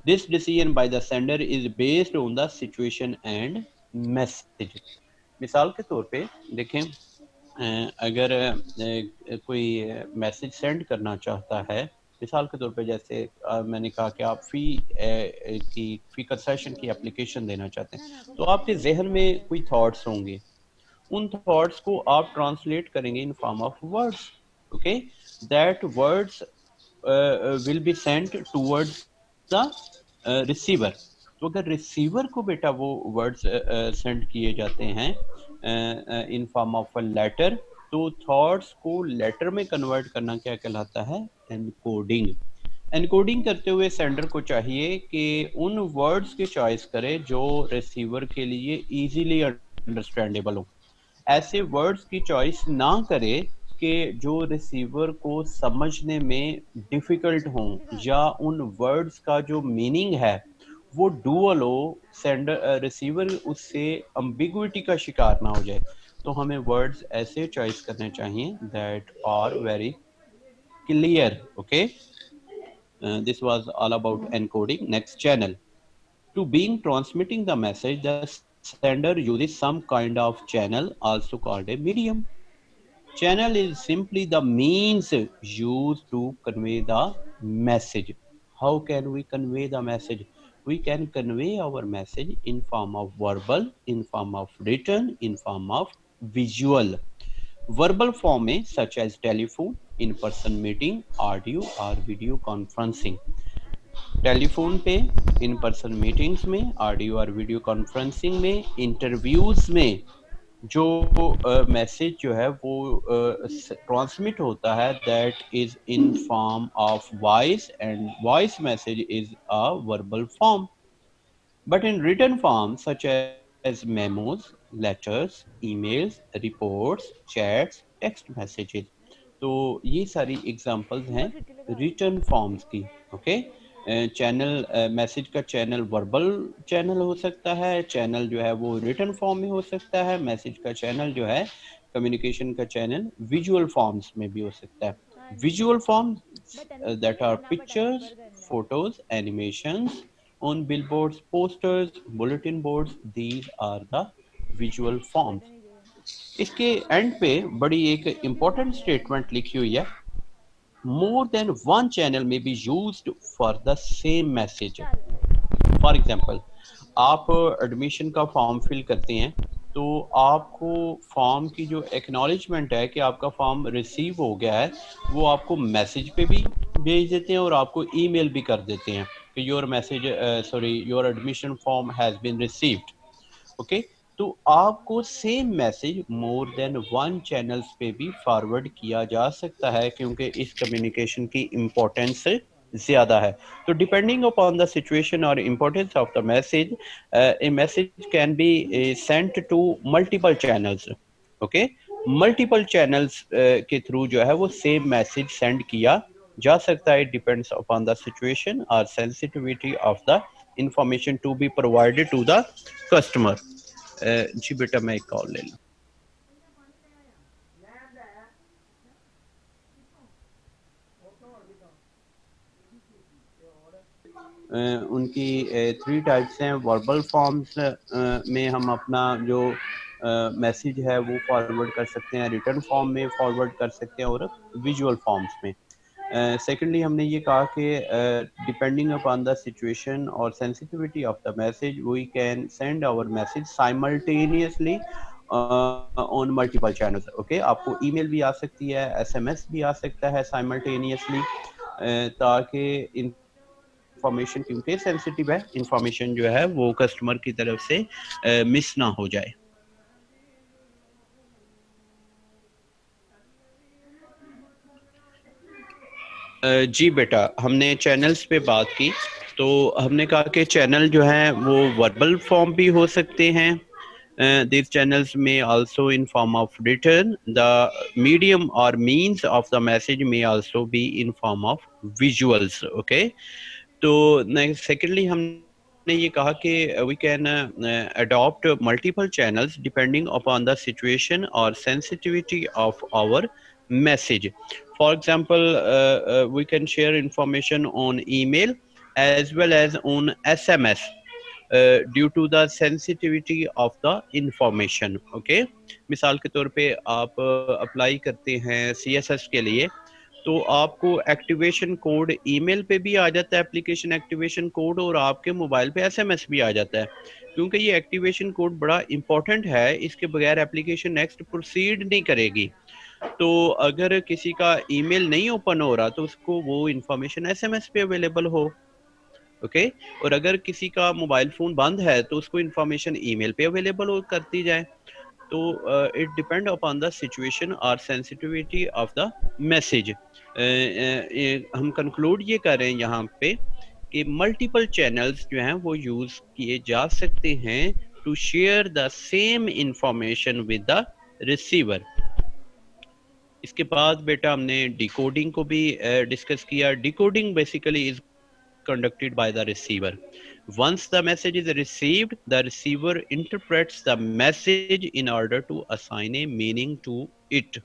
Speaker 1: This decision by the sender is based on the situation and message. मिसाल के तौर पे देखें अगर कोई मैसेज सेंड करना चाहता है, मिसाल के तौर पे जैसे मैंने कहा कि आप फ़ी कंसेशन की एप्लीकेशन देना चाहते हैं, तो आपके ज़हन में कोई थॉट्स होंगे, उन थॉट्स को आप ट्रांसलेट करेंगे इन form of words, okay, that words will be sent towards the receiver. तो अगर रिसीवर को बेटा वो वर्ड्स सेंड किए जाते हैं in form of a letter, तो थॉट्स को लेटर में कन्वर्ट करना क्या कहलाता है? एनकोडिंग। एनकोडिंग करते हुए सेंडर को चाहिए कि उन वर्ड्स की चॉइस करे जो रिसीवर के लिए इजीली अंडरस्टैंडेबल हो। ऐसे वर्ड्स की चॉइस ना करे कि जो रिसीवर को समझने में डिफ़िकल्ट हों, या उन वर्ड्स का जो मीनिंग है वो डुअल हो, रिसीवर उससे अम्बिगुइटी का शिकार ना हो जाए। तो हमें वर्ड्स ऐसे चॉइस करने चाहिए that are very clear, okay. This was all about encoding. Next, channel. To being transmitting the message, the sender uses some kind of channel, also called a medium. Channel is simply the means used to convey the message. How can we convey the message? We can convey our message in form of verbal, in form of written, in form of visual. Verbal form में such as telephone, in-person meeting, audio और video conferencing. टेलीफोन पे, इन पर्सन मीटिंग्स में, ऑडियो और वीडियो कॉन्फ्रेंसिंग में, इंटरव्यूज में जो मैसेज जो है वो ट्रांसमिट होता है that is in form of voice, and voice message is a verbal form, but in written form such as memos, letters, emails, reports, chats, text messages. तो ये सारी एग्जांपल्स हैं रिटन फॉर्म्स की, ओके। चैनल मैसेज का चैनल वर्बल चैनल हो सकता है, चैनल जो है वो रिटन फॉर्म में हो सकता है, मैसेज का चैनल जो है कम्युनिकेशन का चैनल विजुअल फॉर्म्स में भी हो सकता है। Visual forms that are pictures, photos, animations on billboards, posters, bulletin boards, these are the visual forms. इसके एंड पे बड़ी एक इम्पोर्टेंट स्टेटमेंट लिखी हुई है, more than one channel may be used for the same message. For example, आप एडमिशन का फॉर्म फिल करते हैं, तो आपको फॉर्म की जो एक्नॉलेजमेंट है कि आपका फॉर्म रिसीव हो गया है, वो आपको मैसेज पे भी भेज देते हैं और आपको ईमेल भी कर देते हैं कि your admission form has been received, okay. तो आपको same message more than one channels पे भी फॉरवर्ड किया जा सकता है, क्योंकि इस कम्युनिकेशन की इम्पोर्टेंस ज्यादा है। तो डिपेंडिंग अपॉन द सिचुएशन और importance of the message, a message can be sent to multiple channels, okay. Multiple channels के थ्रू जो है वो सेम मैसेज सेंड किया जा सकता है। डिपेंड्स अपॉन द सिचुएशन और sensitivity of the information to be provided to the customer. जी बेटा, मैं एक कॉल ले लूं। उनकी 3 टाइप्स हैं। वर्बल फॉर्म्स में हम अपना जो मैसेज है वो फॉरवर्ड कर सकते हैं, रिटन फॉर्म में फॉरवर्ड कर सकते हैं, और विजुअल फॉर्म्स में। सेकेंडली हमने ये कहा कि डिपेंडिंग अपॉन द सिचुएशन और sensitivity of the message we can send our message simultaneously on multiple channels, okay. आपको ईमेल भी आ सकती है, एसएमएस भी आ सकता है साइमल्टेनियसली, ताकि इंफॉर्मेशन, क्योंकि सेंसिटिव है, इंफॉर्मेशन जो है वो कस्टमर की तरफ से मिस ना हो जाए। जी बेटा, हमने चैनल्स पे बात की, तो हमने कहा कि चैनल जो है वो वर्बल फॉर्म भी हो सकते हैं। These channels may also in form of written. The medium or means of the message may also be in form of visuals, okay. तो नेक्स्ट सेकेंडली हमने ये कहा कि we can adopt multiple channels depending upon the situation और sensitivity of our message. For example, we can share information on email as well as on SMS. Due to the sensitivity of the information. Okay, मिसाल के तौर पे आप अप्लाई करते हैं CSS के लिए, तो आपको एक्टिवेशन कोड ईमेल पे भी आ जाता है, एप्लीकेशन एक्टिवेशन कोड, और आपके मोबाइल पे SMS भी आ जाता है। क्योंकि ये एक्टिवेशन कोड बड़ा इंपॉर्टेंट है, इसके बगैर एप्लीकेशन नेक्स्ट प्रोसीड नहीं करेगी। तो अगर किसी का ईमेल नहीं ओपन हो रहा तो उसको वो इंफॉर्मेशन SMS पे अवेलेबल हो। ओके, और अगर किसी का मोबाइल फोन बंद है तो उसको इंफॉर्मेशन ईमेल पे अवेलेबल हो कर दी जाए। तो it depend upon the situation और सेंसिटिविटी ऑफ द मैसेज। हम कंक्लूड ये कर रहे हैं यहाँ पे कि मल्टीपल चैनल्स जो हैं वो यूज किए जा सकते हैं to share the same information with the receiver. इसके बाद बेटा हमने डिकोडिंग को भी डिस्कस किया। Decoding basically is conducted by the receiver. Once the message is received, the receiver interprets the message in order to assign a meaning to it.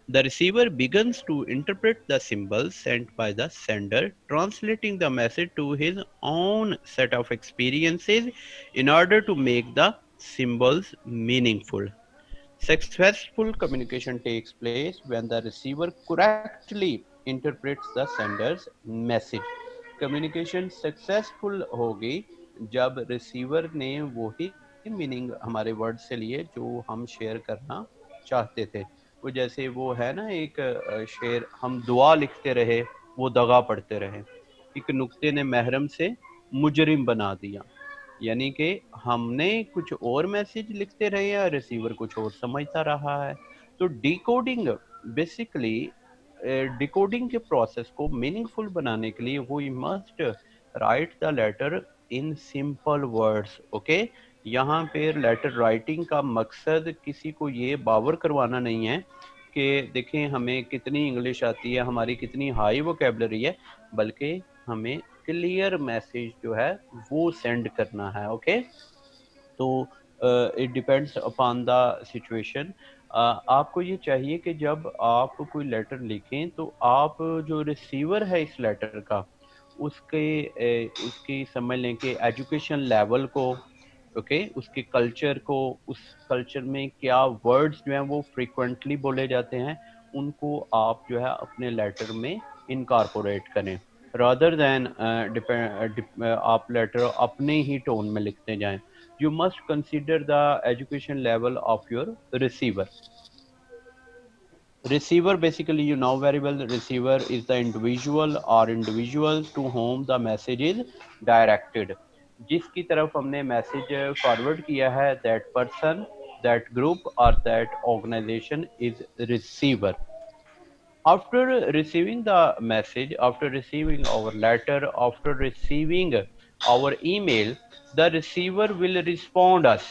Speaker 1: The receiver begins to interpret the symbols sent by the sender, translating the message to his own set of experiences in order to make the symbols meaningful. Successful communication takes place when the receiver correctly interprets the sender's message. Communication successful होगी जब रिसीवर ने वही मीनिंग हमारे वर्ड से लिए जो हम शेयर करना चाहते थे। वो जैसे वो है ना एक शेर, हम दुआ लिखते रहे वो दगा पढ़ते रहे, एक नुक्ते ने महरम से मुजरिम बना दिया। यानी कि हमने कुछ और मैसेज लिखते रहे या रिसीवर कुछ और समझता रहा है। तो डिकोडिंग बेसिकली डिकोडिंग के प्रोसेस को मीनिंगफुल बनाने के लिए वो must write the letter in simple words. Okay, यहाँ पे लेटर राइटिंग का मकसद किसी को ये बावर करवाना नहीं है कि देखें हमें कितनी इंग्लिश आती है, हमारी कितनी हाई वोकैबुलरी है, बल्कि हमें क्लियर मैसेज जो है वो सेंड करना है। ओके, तो it depends upon the situation. आपको ये चाहिए कि जब आप कोई लेटर लिखें तो आप जो रिसीवर है इस लेटर का उसकी समझ लें कि एजुकेशन लेवल को, ओके, उसके कल्चर को, उस कल्चर में क्या वर्ड्स जो हैं वो फ्रीक्वेंटली बोले जाते हैं, उनको आप जो है अपने लेटर में इनकॉर्पोरेट करें, रादर दैन आप लेटर अपने ही टोन में लिखते जाएं। You must consider the education level of your receiver. Receiver, basically you know very well, the receiver is the individual or individuals to whom the message is directed. जिसकी तरफ हमने मैसेज फॉरवर्ड किया है, that person, that group or that organization is receiver. After receiving the message, after receiving our letter, after receiving our email, the receiver will respond us.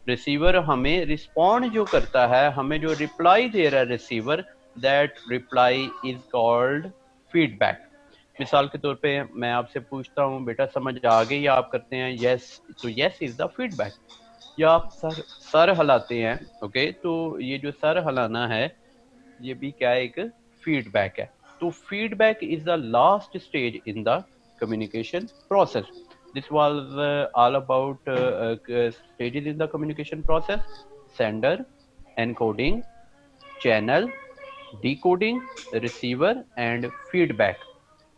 Speaker 1: Receiver हमें रिस्पॉन्ड जो करता है, हमें जो रिप्लाई दे रहा है receiver, that reply is called feedback. मिसाल के तौर पे मैं आपसे पूछता हूँ बेटा समझ आ गई, या आप करते हैं यस, तो यस इज द फीडबैक। या आप सर हिलाते हैं, ओके, तो ये जो सर हिलाना है ये भी क्या है, एक फीडबैक है। तो feedback is the last stage in the communication process. This was all about stages in the communication process: sender, encoding, channel, decoding, receiver and feedback.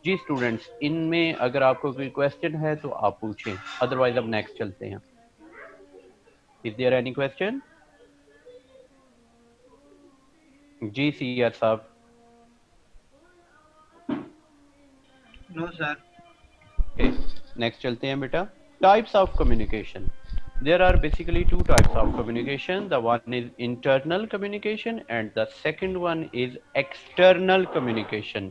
Speaker 1: जी स्टूडेंट्स, इनमें अगर आपको कोई क्वेश्चन है तो आप पूछें, अदरवाइज अब नेक्स्ट चलते हैं। Is there any question? जी सीआर साहब।
Speaker 2: No sir.
Speaker 1: ओके, नेक्स्ट चलते हैं बेटा। Types of communication. There are basically two types of communication. The one is internal communication and the second one is external communication.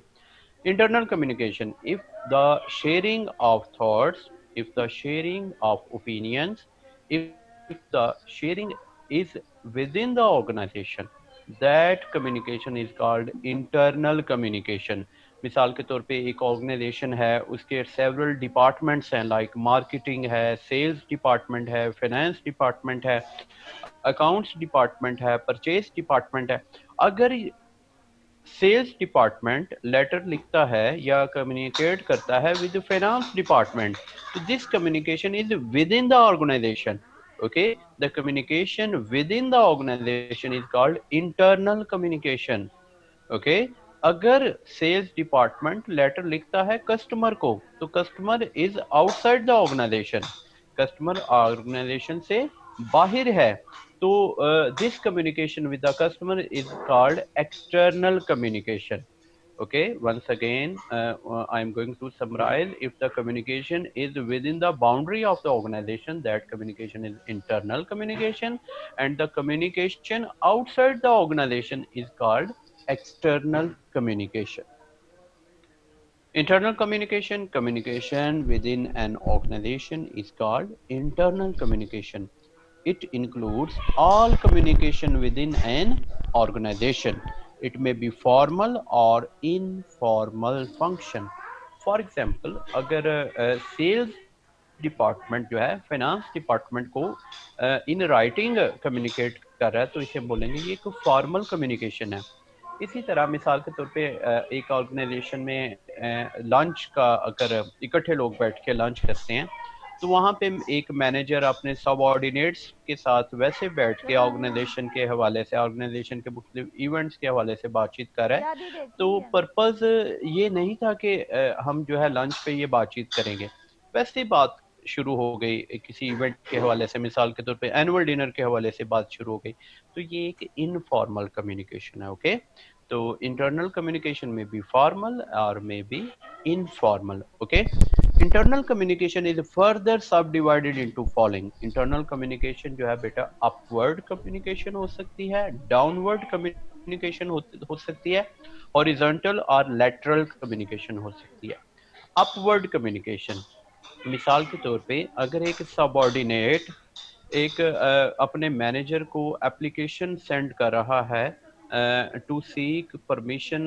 Speaker 1: Internal communication, if the sharing of thoughts, if the sharing of opinions, if the sharing is within the organization, that communication is called internal communication. मिसाल के तौर पे एक ऑर्गेनाइजेशन है, उसके सेवरल डिपार्टमेंट्स हैं, लाइक मार्केटिंग है, सेल्स डिपार्टमेंट है, फाइनेंस डिपार्टमेंट है, अकाउंट्स डिपार्टमेंट है, परचेज डिपार्टमेंट है। अगर सेल्स डिपार्टमेंट लेटर लिखता है या कम्युनिकेट करता है विद फाइनेंस डिपार्टमेंट, तो this communication is within the organisation. Okay, the communication within the organization is called internal communication. Okay, अगर सेल्स डिपार्टमेंट लेटर लिखता है कस्टमर को, तो customer is outside the organisation, customer organisation से बाहर है, तो this communication with the customer is called external communication. Okay, once again, I am going to summarize. If the communication is within the boundary of the organization, that communication is internal communication, and the communication outside the organization is called external communication. Internal communication, communication within an organization is called internal communication. It includes all communication within an organization. It may be formal or informal function. For example, अगर सेल्स डिपार्टमेंट जो है फाइनेंस डिपार्टमेंट को इन राइटिंग कम्युनिकेट कर रहा है, तो इसे बोलेंगे ये एक फॉर्मल कम्युनिकेशन है. इसी तरह मिसाल के तौर पे एक ऑर्गेनाइजेशन में लंच का अगर इकट्ठे लोग बैठ के लंच करते हैं, तो वहाँ पे एक मैनेजर अपने सबऑर्डिनेट्स के साथ वैसे बैठ के ऑर्गेनाइजेशन के हवाले से, ऑर्गेनाइजेशन के मुख्तलिफ इवेंट्स के हवाले से बातचीत कर रहा है. तो पर्पस ये नहीं था कि हम जो है लंच पे ये बातचीत करेंगे, वैसे बात शुरू हो गई किसी इवेंट के हवाले से, मिसाल के तौर पे एनुअल डिनर के हवाले से बात शुरू हो गई, तो ये एक इनफॉर्मल कम्युनिकेशन है. ओके, तो इंटरनल कम्युनिकेशन में बी फॉर्मल और may be informal. Okay, internal communication is further subdivided into following. Internal communication जो है बेटा अपवर्ड कम्युनिकेशन हो सकती है, डाउनवर्ड कम्युनिकेशन हो सकती है, हॉरिजॉन्टल और लैटरल कम्युनिकेशन हो सकती है. अपवर्ड कम्युनिकेशन, मिसाल के तौर पे अगर एक सबऑर्डिनेट एक अपने मैनेजर को एप्लीकेशन सेंड कर रहा है to seek permission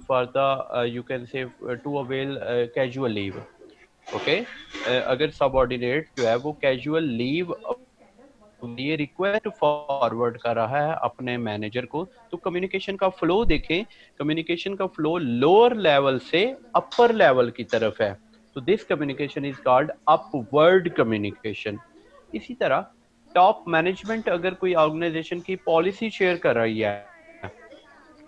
Speaker 1: for the you can say to avail casual leave. Okay, अगर सबऑर्डिनेट जो है वो कैजुअल लीव ये रिक्वेस्ट फॉरवर्ड कर रहा है अपने मैनेजर को, तो कम्युनिकेशन का फ्लो देखें, कम्युनिकेशन का फ्लो लोअर लेवल से अपर लेवल की तरफ है, तो this communication is called upward communication. इसी तरह टॉप मैनेजमेंट अगर कोई ऑर्गेनाइजेशन की पॉलिसी शेयर कर रही है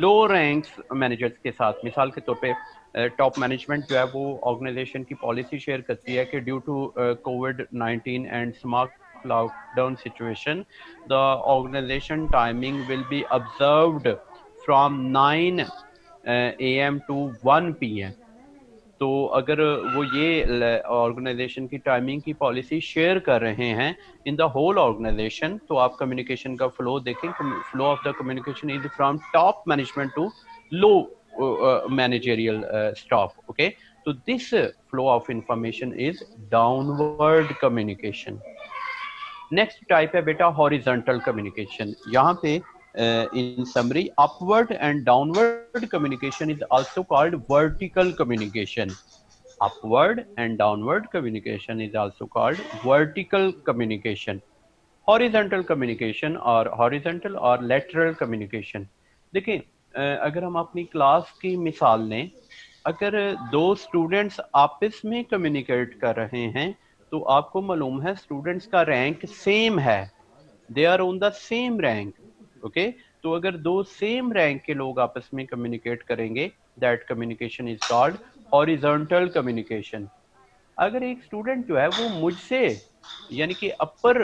Speaker 1: लो रैंक्स मैनेजर्स के साथ, मिसाल के तौर पे टॉप मैनेजमेंट जो है वो ऑर्गेनाइजेशन की पॉलिसी शेयर करती है कि due to COVID-19 and smart lockdown situation, the organization timing will be observed from 9 AM to 1 PM. तो अगर वो ये ऑर्गेनाइजेशन की टाइमिंग की पॉलिसी शेयर कर रहे हैं इन द होल ऑर्गेनाइजेशन, तो आप कम्युनिकेशन का फ्लो देखें, flow of the communication is from top management to low managerial staff. Okay, तो this flow of information is downward communication. Next type है बेटा हॉरिजॉन्टल कम्युनिकेशन. यहाँ पे in summary, upward and downward communication is also called vertical communication. Upward and downward communication is also called vertical communication. Horizontal communication और horizontal और lateral communication. देखिए अगर हम अपनी क्लास की मिसाल लें, अगर दो स्टूडेंट्स आपस में कम्युनिकेट कर रहे हैं, तो आपको मालूम है स्टूडेंट्स का रैंक सेम है, they are on the same rank. Okay, तो अगर दो सेम रैंक के लोग आपस में कम्युनिकेट करेंगे, that communication is called horizontal communication. अगर एक स्टूडेंट जो है वो मुझसे यानी कि अपर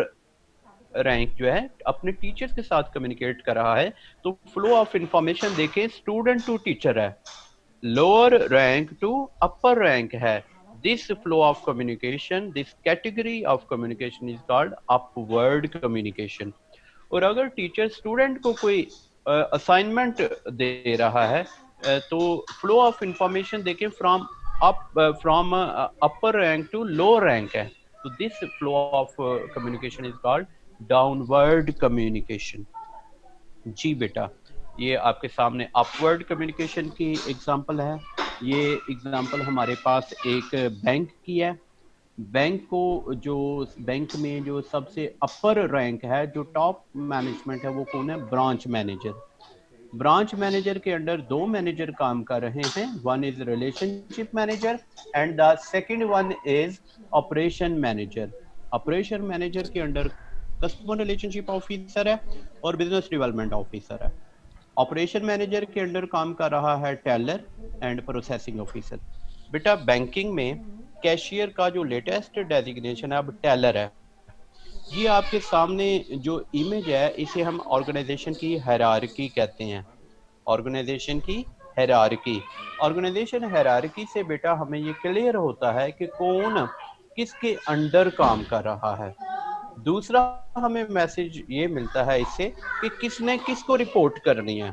Speaker 1: रैंक जो है अपने टीचर्स के साथ कम्युनिकेट कर रहा है, तो फ्लो ऑफ इंफॉर्मेशन देखें, स्टूडेंट टू टीचर है, lower rank to upper rank है. This flow of communication, this category of communication is called upward communication. और अगर टीचर स्टूडेंट को कोई असाइनमेंट दे रहा है, तो फ्लो ऑफ इंफॉर्मेशन देखें from upper rank to low rank है, तो this flow of communication is called downward communication. जी बेटा, ये आपके सामने अपवर्ड कम्युनिकेशन की एग्जांपल है. ये एग्जांपल हमारे पास एक बैंक की है. बैंक को जो बैंक में जो सबसे अपर रैंक है, जो टॉप मैनेजमेंट है, वो कौन है? Branch manager. ब्रांच मैनेजर के अंडर 2 मैनेजर काम कर रहे हैं, one is relationship manager and the second one is operation manager. Operation manager के अंडर कस्टमर रिलेशनशिप ऑफिसर है और बिजनेस डेवलपमेंट ऑफिसर है। ऑपरेशन मैनेजर के अंडर काम कर रहा है टेलर एंड प्रोसेसिंग ऑफिसर। बेटा बैंकिंग में कैशियर का जो लेटेस्ट डेजिग्नेशन है अब टेलर है। ये आपके सामने जो इमेज है इसे हम ऑर्गेनाइजेशन की हायरार्की कहते हैं। ऑर्गेनाइजेशन की हायरार्की, ऑर्गेनाइजेशन हायरार्की से बेटा हमें ये क्लियर होता है कि कौन किसके अंडर काम कर रहा है। दूसरा हमें मैसेज ये मिलता है इससे कि किसने किसको रिपोर्ट करनी है।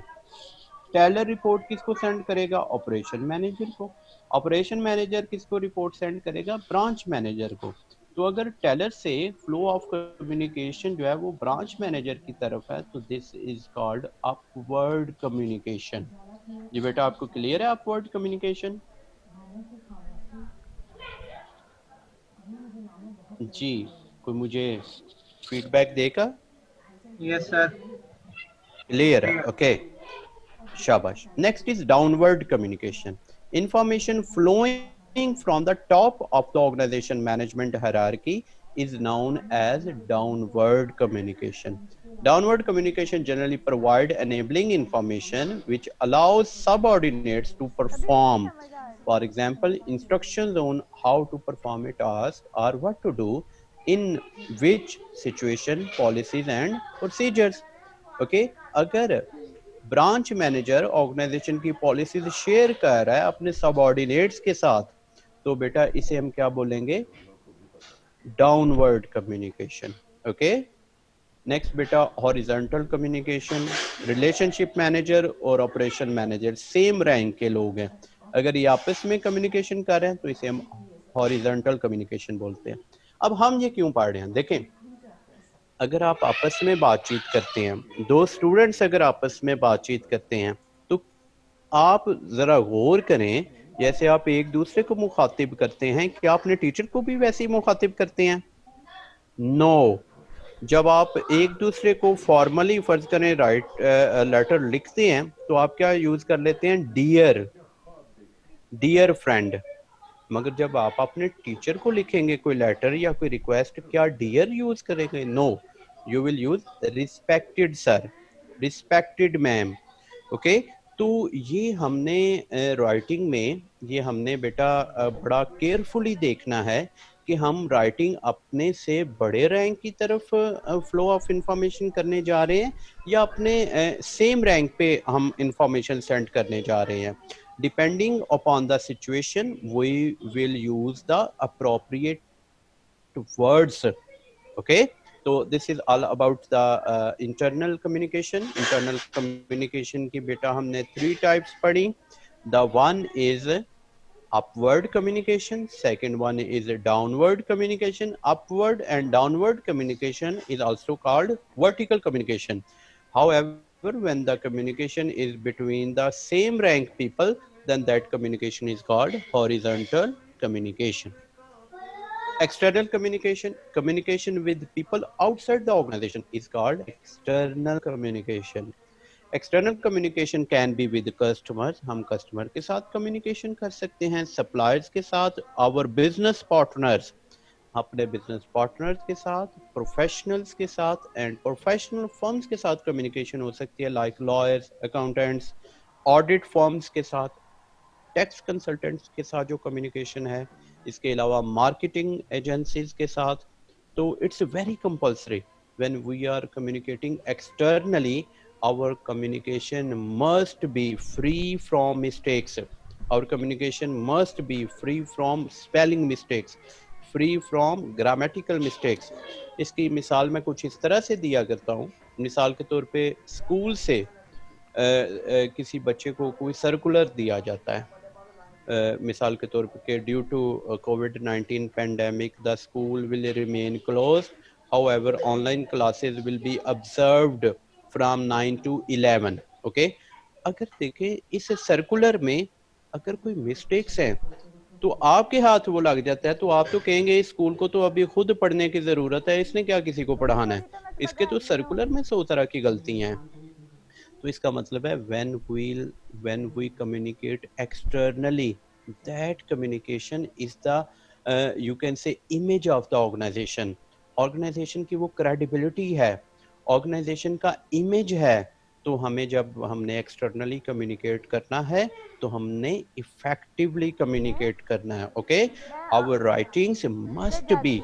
Speaker 1: टेलर रिपोर्ट किसको सेंड करेगा? ऑपरेशन मैनेजर को। ऑपरेशन मैनेजर किसको रिपोर्ट सेंड करेगा? ब्रांच मैनेजर को। तो अगर टेलर से फ्लो ऑफ कम्युनिकेशन जो है वो ब्रांच मैनेजर की तरफ है तो this is called upward communication. ये बेटा आपको क्लियर है अपवर्ड कम्युनिकेशन? जी, कोई मुझे फीडबैक देगा?
Speaker 2: Yes sir.
Speaker 1: क्लियर है? ओके, शाबाश। Next is downward communication. Information flowing from the top of the organization management hierarchy is known as downward communication. Downward communication generally provide enabling information which allows subordinates to perform. For example, instructions on how to perform a task or what to do in which situation, policies and procedures. Okay, अगर ब्रांच मैनेजर ऑर्गेनाइजेशन की पॉलिसीज शेयर कर रहा है अपने सबऑर्डिनेट्स के साथ तो बेटा इसे हम क्या बोलेंगे? Downward communication. ओके, नेक्स्ट बेटा हॉरिजॉन्टल कम्युनिकेशन। रिलेशनशिप मैनेजर और ऑपरेशन मैनेजर सेम रैंक के लोग हैं, अगर ये आपस में कम्युनिकेशन कर रहे हैं तो इसे हम हॉरिजॉन्टल कम्युनिकेशन बोलते हैं। अब हम ये क्यों पढ़ रहे हैं? देखें, अगर आप आपस में बातचीत करते हैं, दो स्टूडेंट्स अगर आपस में बातचीत करते हैं तो आप जरा गौर करें, जैसे आप एक दूसरे को मुखातिब करते हैं क्या अपने टीचर को भी वैसे ही मुखातिब करते हैं? नो। जब आप एक दूसरे को फॉर्मली फर्ज करें राइट लेटर लिखते हैं तो आप क्या यूज कर लेते हैं? Dear, dear friend. मगर जब आप अपने टीचर को लिखेंगे कोई लेटर या कोई रिक्वेस्ट, क्या डियर यूज करेंगे? No, you will use respected sir, respected ma'am. Okay, तो ये हमने राइटिंग में ये हमने बेटा बड़ा केयरफुली देखना है कि हम राइटिंग अपने से बड़े रैंक की तरफ फ्लो ऑफ इंफॉर्मेशन करने जा रहे हैं या अपने सेम रैंक पे हम इंफॉर्मेशन सेंड करने जा रहे हैं। Depending upon the situation, we will use the appropriate words. Okay, so this is all about the internal communication. Internal communication की बेटा हमने 3 types पढ़ी। The one is upward communication, second one is downward communication. Upward and downward communication is also called vertical communication. However, when the communication is between the same rank people, then that communication is called horizontal communication. External communication, communication with people outside the organization is called external communication. External communication can be with customers, हम कस्टमर के साथ कम्युनिकेशन कर सकते हैं, सप्लायर्स के साथ, आवर बिजनेस पार्टनर्स, अपने बिजनेस पार्टनर्स के साथ, प्रोफेशनल्स के साथ एंड प्रोफेशनल फर्म्स के साथ कम्युनिकेशन हो सकती है, like lawyers, accountants, audit firms के साथ, टैक्स कंसल्टेंट्स के साथ जो कम्युनिकेशन है, इसके अलावा मार्केटिंग एजेंसीज के साथ। तो it's very compulsory when we are communicating externally, our communication must be free from mistakes. Our communication must be free from spelling mistakes, free from grammatical mistakes. इसकी मिसाल मैं कुछ इस तरह से दिया करता हूँ। मिसाल के तौर पे स्कूल से किसी बच्चे को कोई सर्कुलर दिया जाता है, मिसाल के तौर पे due to COVID-19 pandemic the school will remain close, however online classes will be observed from 9 to 11. Okay, अगर देखें इस सर्कुलर में अगर कोई मिस्टेक्स हैं तो आपके हाथ वो लग जाता है तो आप तो कहेंगे इस स्कूल को तो अभी खुद पढ़ने की जरूरत है, इसने क्या किसी को पढ़ाना है, इसके तो सर्कुलर में 100 तरह की गलतियां हैं। तो इसका मतलब है when we communicate externally, that communication is the you can say image of the organization. Organisation की वो क्रेडिबिलिटी है, ऑर्गेनाइजेशन का इमेज है। तो हमें जब हमने एक्सटर्नली कम्युनिकेट करना है तो हमने इफेक्टिवली कम्युनिकेट करना है। Okay, our writings must be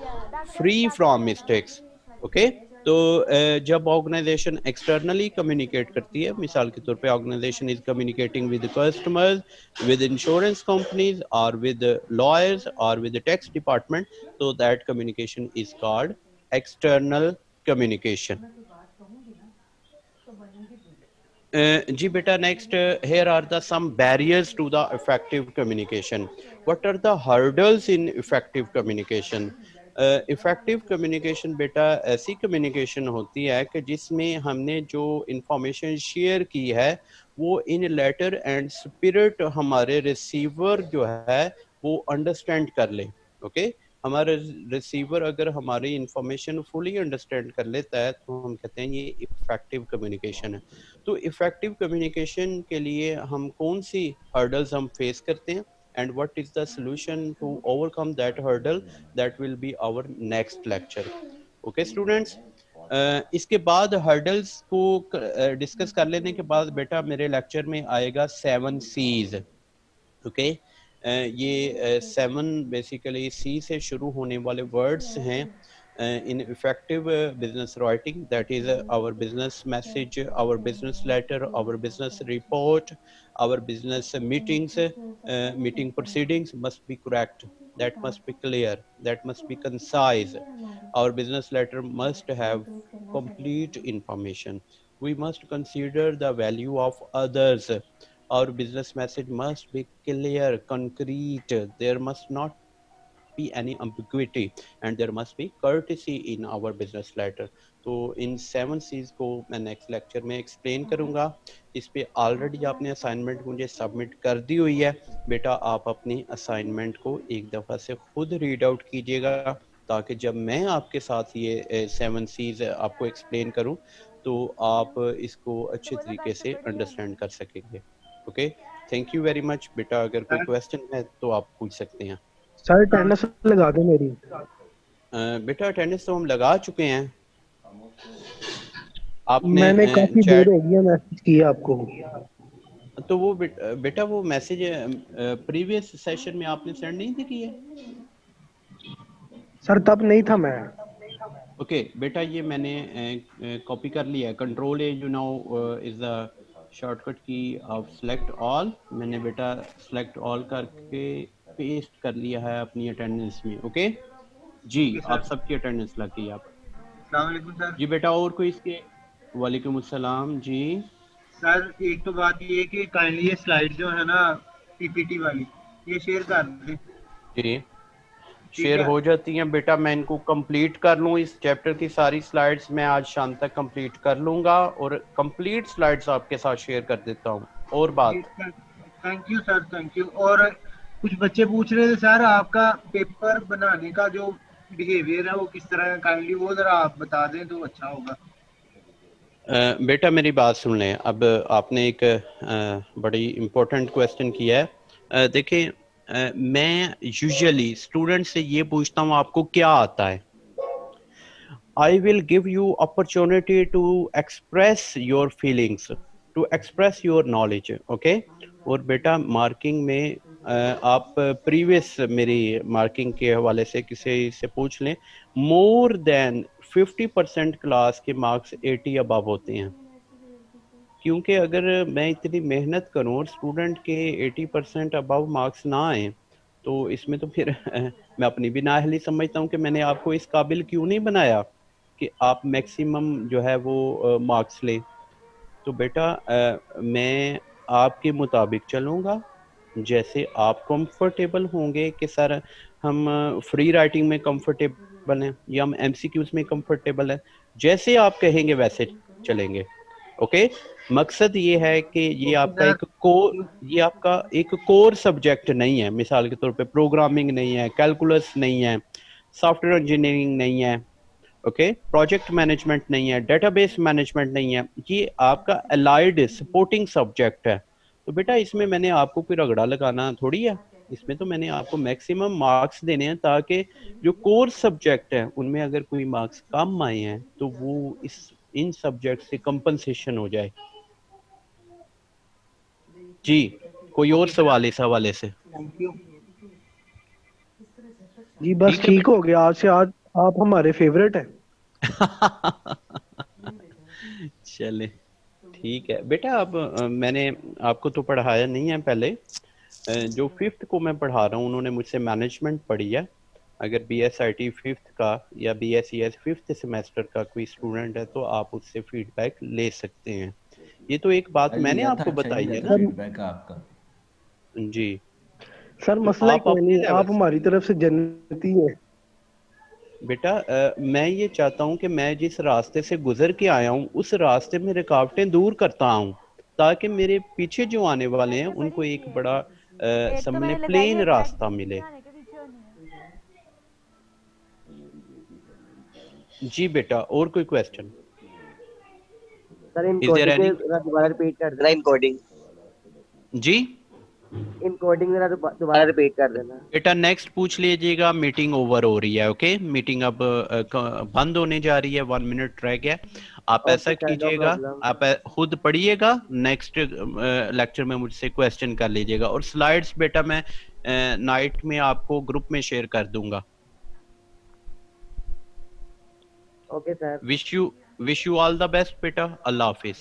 Speaker 1: free from mistakes. Okay, तो जब ऑर्गेनाइजेशन एक्सटर्नली कम्युनिकेट करती है, मिसाल के तौर पे organization is communicating with customers, with insurance companies और विद लॉयर्स और विद टैक्स डिपार्टमेंट, तो that communication is called external communication. जी बेटा, next, here are the some barriers to the effective communication. What are the hurdles in effective communication? Effective communication बेटा ऐसी कम्युनिकेशन होती है कि जिसमें हमने जो इंफॉर्मेशन शेयर की है वो इन लेटर एंड स्पिरिट हमारे रिसीवर जो है वो अंडरस्टैंड कर ले। ओके, हमारा रिसीवर अगर हमारी इंफॉर्मेशन फुली अंडरस्टैंड कर लेता है तो हम कहते हैं ये इफेक्टिव कम्युनिकेशन है। तो इफेक्टिव कम्युनिकेशन के लिए हम कौन सी हर्डल्स हम फेस करते हैं and what is the solution to overcome that hurdle, that will be our next lecture. Okay students, इसके बाद हर्डल्स को डिस्कस कर लेने के बाद बेटा मेरे लेक्चर में आएगा 7 C's। ओके, ये 7 बेसिकली सी से शुरू होने वाले वर्ड्स हैं in effective business writing, that is our business message, our business letter, our business report, our business meetings, meeting proceedings must be correct, that must be clear, that must be concise. Our business letter must have complete information. We must consider the value of others. Our business message must be clear, concrete, there must not be any ambiguity and there must be courtesy in our business letter. तो इन 7 C's को मैं नेक्स्ट लेक्चर में एक्सप्लेन करूंगा। इस पे ऑलरेडी आपने असाइनमेंट मुझे सबमिट कर दी हुई है बेटा, आप अपनी असाइनमेंट को एक दफ़ा से खुद रीड आउट कीजिएगा ताकि जब मैं आपके साथ ये 7 C's आपको एक्सप्लेन करूं तो आप इसको अच्छे तरीके से अंडरस्टैंड कर सकेंगे। Okay, thank you very much बेटा, अगर कोई क्वेश्चन है तो आप पूछ सकते हैं।
Speaker 5: सर अटेंडेंस लगा दो मेरी।
Speaker 1: बेटा अटेंडेंस तो हम लगा चुके हैं, आपने
Speaker 5: मैंने काफी देर हो गई है मैसेज किया आपको।
Speaker 1: तो वो बेटा वो मैसेज प्रीवियस सेशन में आपने सेंड नहीं थी की है?
Speaker 5: सर तब नहीं था मैं।
Speaker 1: ओके बेटा, ये मैंने कॉपी कर लिया। Control A you know is the shortcut की ऑफ सेलेक्ट ऑल। मैंने बेटा सेलेक्ट ऑल करके पेस्ट कर लिया है अपनी अटेंडेंस में। ओके जी, आप सबकी अटेंडेंस लग गई। आप
Speaker 2: सर
Speaker 1: जी बेटा, और कोई इसके? वालेकुम अस्सलाम जी।
Speaker 2: सर एक तो बात ये है कि काइंडली ये स्लाइड जो है ना पीपीटी वाली ये शेयर कर दें।
Speaker 1: जी शेयर हो जाती हैं बेटा, मैं इनको कंप्लीट कर लूँ। इस चैप्टर की सारी स्लाइड्स मैं आज शाम तक कंप्लीट कर लूँगा और कंप्लीट स्लाइड्स आपके साथ शेयर कर देता हूँ। और बात?
Speaker 2: Thank you sir, thank you. और कुछ बच्चे पूछ रहे थे सर आपका पेपर बनाने का जो बिहेवियर है वो किस तरह है, काइंडली वो जरा आप बता दें तो अच्छा होगा।
Speaker 1: बेटा मेरी बात सुन लें। अब आपने एक बड़ी इम्पोर्टेंट क्वेश्चन किया है। देखिए, मैं यूजुअली स्टूडेंट से ये पूछता हूँ आपको क्या आता है। I will give you opportunity to express your feelings, to express your knowledge. Okay, और बेटा मार्किंग में आप प्रीवियस मेरी मार्किंग के हवाले से किसी से पूछ लें, मोर देन 50% क्लास के मार्क्स 80 अबव होते हैं। क्योंकि अगर मैं इतनी मेहनत करूं और स्टूडेंट के 80% अबव मार्क्स ना आए तो इसमें तो फिर मैं अपनी भी नाअहली समझता हूं कि मैंने आपको इस काबिल क्यों नहीं बनाया कि आप मैक्सिमम जो है वो मार्क्स लें। तो बेटा मैं आपके मुताबिक चलूँगा, जैसे आप कंफर्टेबल होंगे कि सर हम फ्री राइटिंग में कंफर्टेबल हैं या हम एमसीक्यूज में कंफर्टेबल हैं, जैसे आप कहेंगे वैसे चलेंगे। ओके, मकसद ये है कि ये आपका एक कोर सब्जेक्ट नहीं है। मिसाल के तौर पे प्रोग्रामिंग नहीं है, कैलकुलस नहीं है, सॉफ्टवेयर इंजीनियरिंग नहीं है, ओके, प्रोजेक्ट मैनेजमेंट नहीं है, डेटाबेस मैनेजमेंट नहीं है, ये आपका अलाइड सपोर्टिंग सब्जेक्ट है। तो बेटा इसमें मैंने आपको कोई रगड़ा लगाना थोड़ी है, इसमें तो मैंने आपको मैक्सिमम मार्क्स देने हैं ताकि जो कोर सब्जेक्ट है उनमें अगर कोई मार्क्स कम आए हैं तो वो इन सब्जेक्ट से कंपनसेशन हो जाए। जी, कोई और सवाल इस हवाले से?
Speaker 2: Thank you.
Speaker 5: जी बस
Speaker 1: ठीक है
Speaker 5: ठीक हो गया, आज से आज आप हमारे फेवरेट हैं।
Speaker 1: चले ठीक है बेटा। अब मैंने आपको तो पढ़ाया नहीं है पहले, जो 5th को मैं पढ़ा रहा हूँ उन्होंने मुझसे मैनेजमेंट पढ़ी है। अगर BSIT 5th का या BSES 5th सेमेस्टर का कोई स्टूडेंट है तो आप उससे फीडबैक ले सकते हैं। ये तो एक बात मैंने आपको बताई है ना।
Speaker 6: फीडबैक आपका
Speaker 1: जी
Speaker 5: सर
Speaker 1: तो
Speaker 5: मसला
Speaker 1: आप
Speaker 5: कोई
Speaker 1: अपने
Speaker 5: नहीं,
Speaker 1: लेवल
Speaker 5: आप
Speaker 1: से
Speaker 5: हमारी तरफ से जन्नती हैं।
Speaker 1: बेटा मैं ये चाहता हूँ कि मैं जिस रास्ते से गुजर के आया हूँ उस रास्ते में रुकावटें दूर करता हूँ ताकि मेरे पीछे जो आने वाले हैं उनको एक बड़ा समझने प्लेन रास्ता मिले। जी बेटा, और कोई question?
Speaker 7: Sir in
Speaker 1: Is there
Speaker 7: coding
Speaker 1: any?
Speaker 7: के दोबारा रिपीट कर देना, इन कोडिंग
Speaker 1: जी
Speaker 7: जरा दोबारा रिपीट कर देना।
Speaker 1: बेटा नेक्स्ट पूछ लीजिएगा, मीटिंग ओवर हो रही है। ओके, मीटिंग अब बंद होने जा रही है, 1 मिनट रह गया। आप ऐसा कीजिएगा, आप खुद पढ़िएगा, नेक्स्ट लेक्चर में मुझसे क्वेश्चन कर लीजिएगा और स्लाइड्स बेटा मैं नाइट में आपको ग्रुप में शेयर कर दूंगा।
Speaker 7: Okay sir,
Speaker 1: wish you all the best बेटा। अल्लाह हाफिज।